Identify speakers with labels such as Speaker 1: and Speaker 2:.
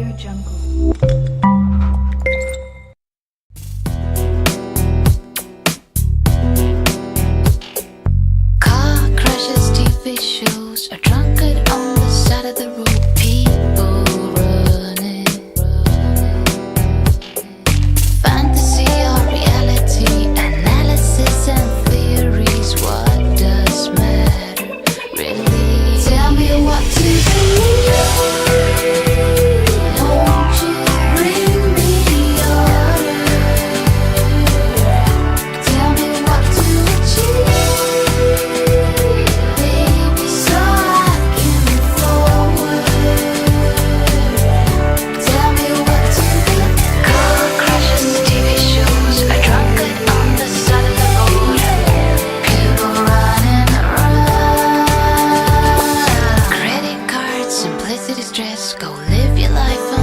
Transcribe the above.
Speaker 1: Car crashes, TV shows, a drunkard on the side of the road. People running. Fantasy or reality, analysis and theories. What does matter, really? Tell me what to believe. Won't you bring me order? Tell me what to achieve, baby, so I can move forward. Tell me what to be. Car crashes, TV shows, a drunkard on the side of the road. People running around. Credit cards, simplicity, stress. Go live your life.